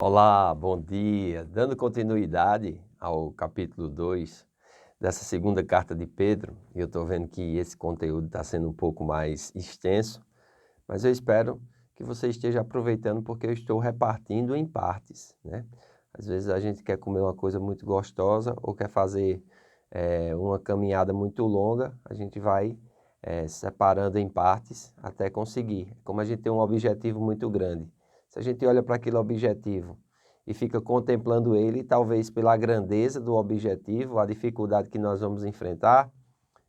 Olá, bom dia. Dando continuidade ao capítulo 2 dessa segunda carta de Pedro, e eu estou vendo que esse conteúdo está sendo um pouco mais extenso, mas eu espero que você esteja aproveitando porque eu estou repartindo em partes, né? Às vezes a gente quer comer uma coisa muito gostosa ou quer fazer uma caminhada muito longa, a gente vai separando em partes até conseguir. Como a gente tem um objetivo muito grande. Se a gente olha para aquele objetivo e fica contemplando ele, talvez pela grandeza do objetivo, a dificuldade que nós vamos enfrentar,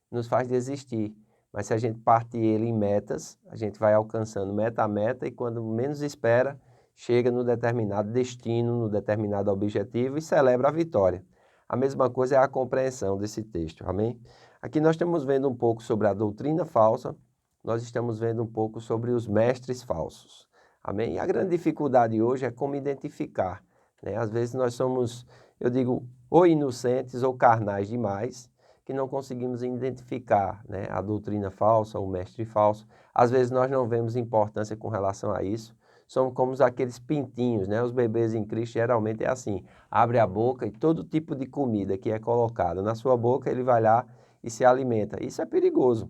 nos faz desistir. Mas se a gente parte ele em metas, a gente vai alcançando meta a meta e quando menos espera, chega no determinado destino, no determinado objetivo e celebra a vitória. A mesma coisa é a compreensão desse texto, amém? Aqui nós estamos vendo um pouco sobre a doutrina falsa, nós estamos vendo um pouco sobre os mestres falsos, amém? E a grande dificuldade hoje é como identificar, né? Às vezes nós somos, eu digo, ou inocentes ou carnais demais, que não conseguimos identificar, né, a doutrina falsa, o mestre falso. Às vezes nós não vemos importância com relação a isso. Somos como aqueles pintinhos, né? Os bebês em Cristo geralmente é assim, abre a boca e todo tipo de comida que é colocada na sua boca, ele vai lá e se alimenta. Isso é perigoso,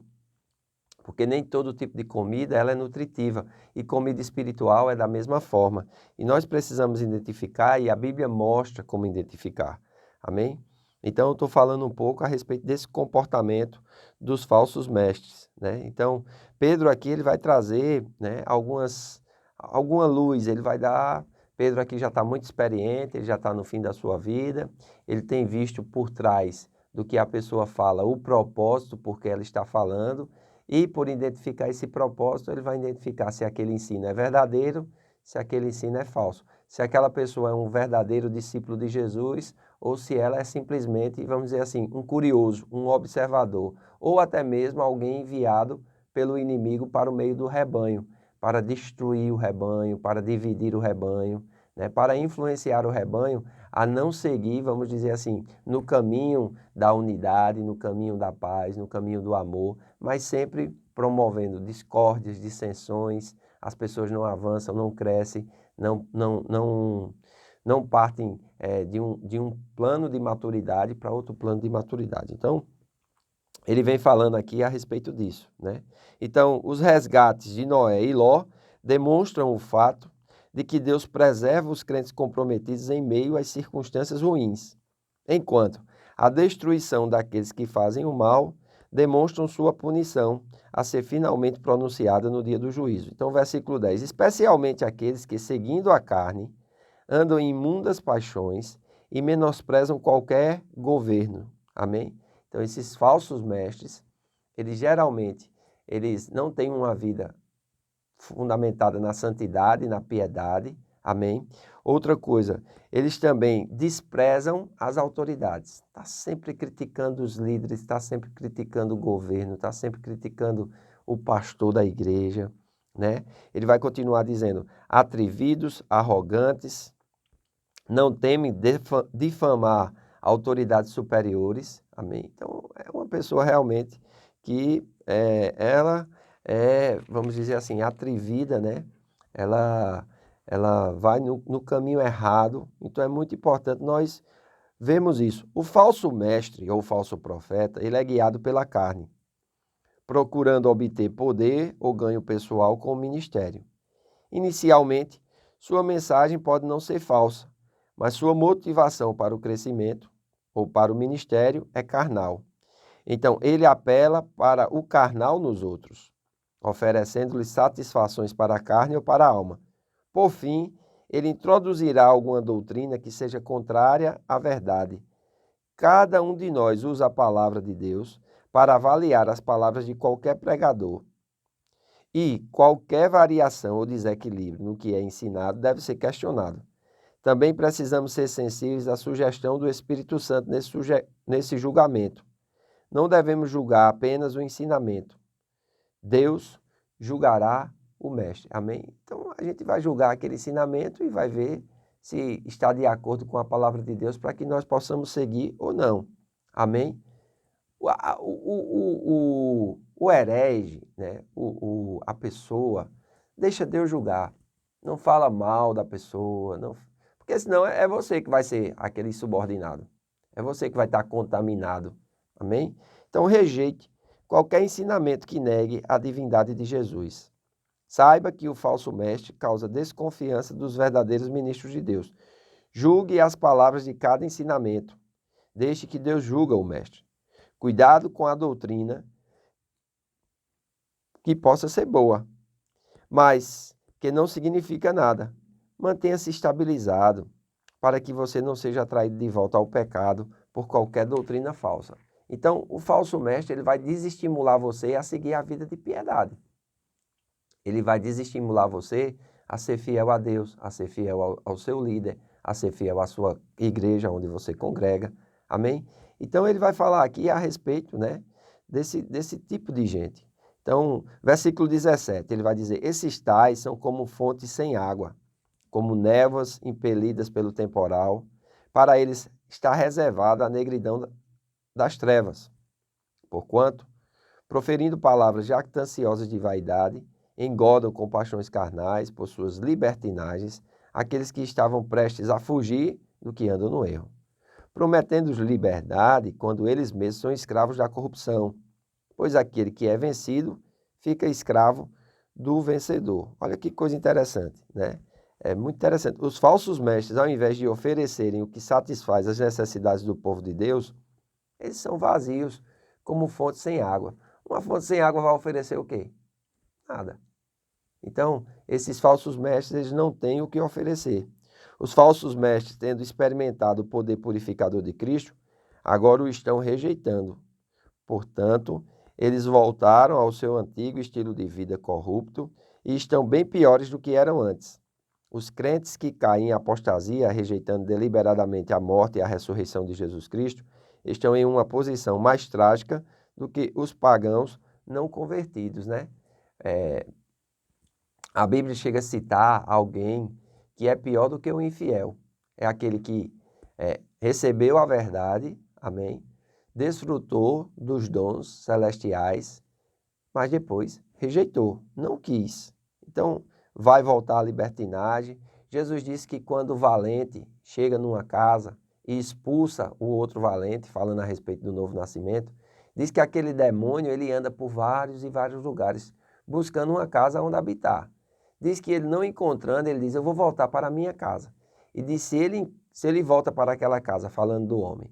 porque nem todo tipo de comida ela é nutritiva e comida espiritual é da mesma forma. E nós precisamos identificar e a Bíblia mostra como identificar. Amém? Então eu estou falando um pouco a respeito desse comportamento dos falsos mestres, né? Então Pedro aqui ele vai trazer, né, alguma luz, ele vai dar. Pedro aqui já está muito experiente, ele já está no fim da sua vida, ele tem visto por trás do que a pessoa fala o propósito por que ela está falando. E por identificar esse propósito, ele vai identificar se aquele ensino é verdadeiro, se aquele ensino é falso. Se aquela pessoa é um verdadeiro discípulo de Jesus ou se ela é simplesmente, vamos dizer assim, um curioso, um observador, ou até mesmo alguém enviado pelo inimigo para o meio do rebanho, para destruir o rebanho, para dividir o rebanho, né, para influenciar o rebanho a não seguir, vamos dizer assim, no caminho da unidade, no caminho da paz, no caminho do amor, mas sempre promovendo discórdias, dissensões, as pessoas não avançam, não crescem, não partem de um plano de maturidade para outro plano de maturidade. Então, ele vem falando aqui a respeito disso, né? Então, os resgates de Noé e Ló demonstram o fato de que Deus preserva os crentes comprometidos em meio às circunstâncias ruins, enquanto a destruição daqueles que fazem o mal demonstram sua punição a ser finalmente pronunciada no dia do juízo. Então, versículo 10, especialmente aqueles que, seguindo a carne, andam em imundas paixões e menosprezam qualquer governo. Amém? Então, esses falsos mestres, eles não têm uma vida fundamentada na santidade, na piedade, amém? Outra coisa, eles também desprezam as autoridades. Está sempre criticando os líderes, está sempre criticando o governo, está sempre criticando o pastor da igreja, né? Ele vai continuar dizendo, atrevidos, arrogantes, não temem difamar autoridades superiores, amém? Então, é uma pessoa realmente que ela vamos dizer assim, atrevida, né? Ela vai no caminho errado, então é muito importante nós vermos isso. O falso mestre ou falso profeta, ele é guiado pela carne, procurando obter poder ou ganho pessoal com o ministério. Inicialmente, sua mensagem pode não ser falsa, mas sua motivação para o crescimento ou para o ministério é carnal. Então, ele apela para o carnal nos outros, oferecendo-lhes satisfações para a carne ou para a alma. Por fim, ele introduzirá alguma doutrina que seja contrária à verdade. Cada um de nós usa a palavra de Deus para avaliar as palavras de qualquer pregador. E qualquer variação ou desequilíbrio no que é ensinado deve ser questionado. Também precisamos ser sensíveis à sugestão do Espírito Santo nesse julgamento. Não devemos julgar apenas o ensinamento. Deus julgará o mestre. Amém? Então a gente vai julgar aquele ensinamento e vai ver se está de acordo com a palavra de Deus para que nós possamos seguir ou não. Amém? O herege, né? A pessoa, deixa Deus julgar. Não fala mal da pessoa, não Porque senão é você que vai ser aquele subordinado. É você que vai estar contaminado. Amém? Então rejeite qualquer ensinamento que negue a divindade de Jesus. Saiba que o falso mestre causa desconfiança dos verdadeiros ministros de Deus. Julgue as palavras de cada ensinamento. Deixe que Deus julgue o mestre. Cuidado com a doutrina que possa ser boa, mas que não significa nada. Mantenha-se estabilizado para que você não seja atraído de volta ao pecado por qualquer doutrina falsa. Então, o falso mestre ele vai desestimular você a seguir a vida de piedade. Ele vai desestimular você a ser fiel a Deus, a ser fiel ao seu líder, a ser fiel à sua igreja onde você congrega. Amém? Então, ele vai falar aqui a respeito, né, desse tipo de gente. Então, versículo 17, ele vai dizer, esses tais são como fontes sem água, como névoas impelidas pelo temporal, para eles está reservada a negridão das trevas. Porquanto, proferindo palavras jactanciosas de vaidade, engodam com paixões carnais por suas libertinagens aqueles que estavam prestes a fugir do que andam no erro, prometendo-os liberdade quando eles mesmos são escravos da corrupção, pois aquele que é vencido fica escravo do vencedor. Olha que coisa interessante, né? É muito interessante. Os falsos mestres, ao invés de oferecerem o que satisfaz as necessidades do povo de Deus, eles são vazios, como fonte sem água. Uma fonte sem água vai oferecer o quê? Nada. Então, esses falsos mestres, eles não têm o que oferecer. Os falsos mestres, tendo experimentado o poder purificador de Cristo, agora o estão rejeitando. Portanto, eles voltaram ao seu antigo estilo de vida corrupto e estão bem piores do que eram antes. Os crentes que caem em apostasia, rejeitando deliberadamente a morte e a ressurreição de Jesus Cristo, estão em uma posição mais trágica do que os pagãos não convertidos, né? A Bíblia chega a citar alguém que é pior do que o infiel. É aquele que recebeu a verdade, amém? Desfrutou dos dons celestiais, mas depois rejeitou, não quis. Então, vai voltar à libertinagem. Jesus disse que quando o valente chega numa casa e expulsa o outro valente, falando a respeito do novo nascimento, diz que aquele demônio ele anda por vários e vários lugares, buscando uma casa onde habitar. Diz que ele não encontrando, ele diz, eu vou voltar para a minha casa. E diz, se ele volta para aquela casa, falando do homem,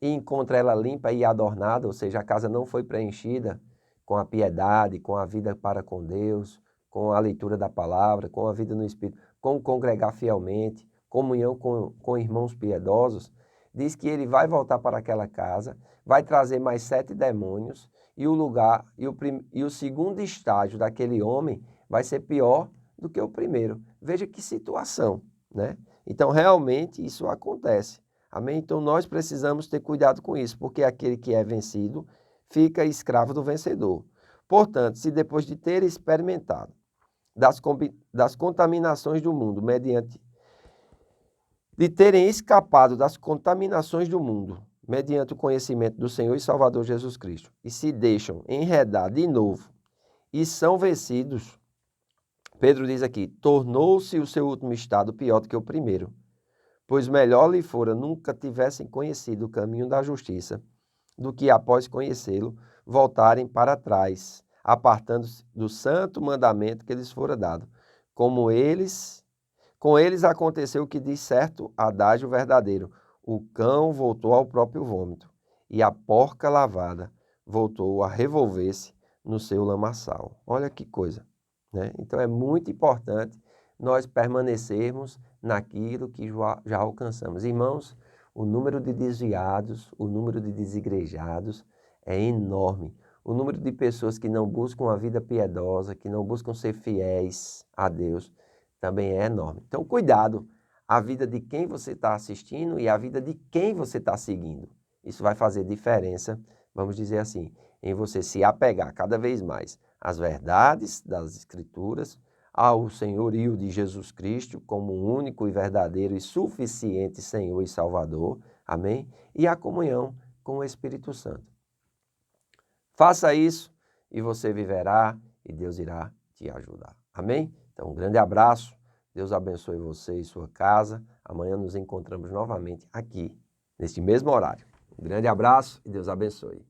e encontra ela limpa e adornada, ou seja, a casa não foi preenchida com a piedade, com a vida para com Deus, com a leitura da palavra, com a vida no Espírito, com congregar fielmente, comunhão com irmãos piedosos, diz que ele vai voltar para aquela casa, vai trazer mais 7 demônios, e o lugar, e o segundo estágio daquele homem vai ser pior do que o primeiro. Veja que situação, né? Então, realmente, isso acontece. Amém? Então, nós precisamos ter cuidado com isso, porque aquele que é vencido fica escravo do vencedor. Portanto, se depois de ter experimentado das contaminações do mundo, de terem escapado das contaminações do mundo, mediante o conhecimento do Senhor e Salvador Jesus Cristo, e se deixam enredar de novo e são vencidos, Pedro diz aqui, tornou-se o seu último estado pior do que o primeiro, pois melhor lhe fora nunca tivessem conhecido o caminho da justiça, do que após conhecê-lo, voltarem para trás, apartando-se do santo mandamento que lhes fora dado. Com eles aconteceu o que diz certo adágio verdadeiro, o cão voltou ao próprio vômito, e a porca lavada voltou a revolver-se no seu lamaçal. Olha que coisa, né? Então é muito importante nós permanecermos naquilo que já alcançamos. Irmãos, o número de desviados, o número de desigrejados é enorme. O número de pessoas que não buscam a vida piedosa, que não buscam ser fiéis a Deus, também é enorme. Então, cuidado, a vida de quem você está assistindo e a vida de quem você está seguindo. Isso vai fazer diferença, vamos dizer assim, em você se apegar cada vez mais às verdades das Escrituras, ao senhorio de Jesus Cristo como único e verdadeiro e suficiente Senhor e Salvador, amém? E a comunhão com o Espírito Santo. Faça isso e você viverá e Deus irá te ajudar, amém? Então, um grande abraço, Deus abençoe você e sua casa, Amanhã nos encontramos novamente aqui, neste mesmo horário. Um grande abraço e Deus abençoe.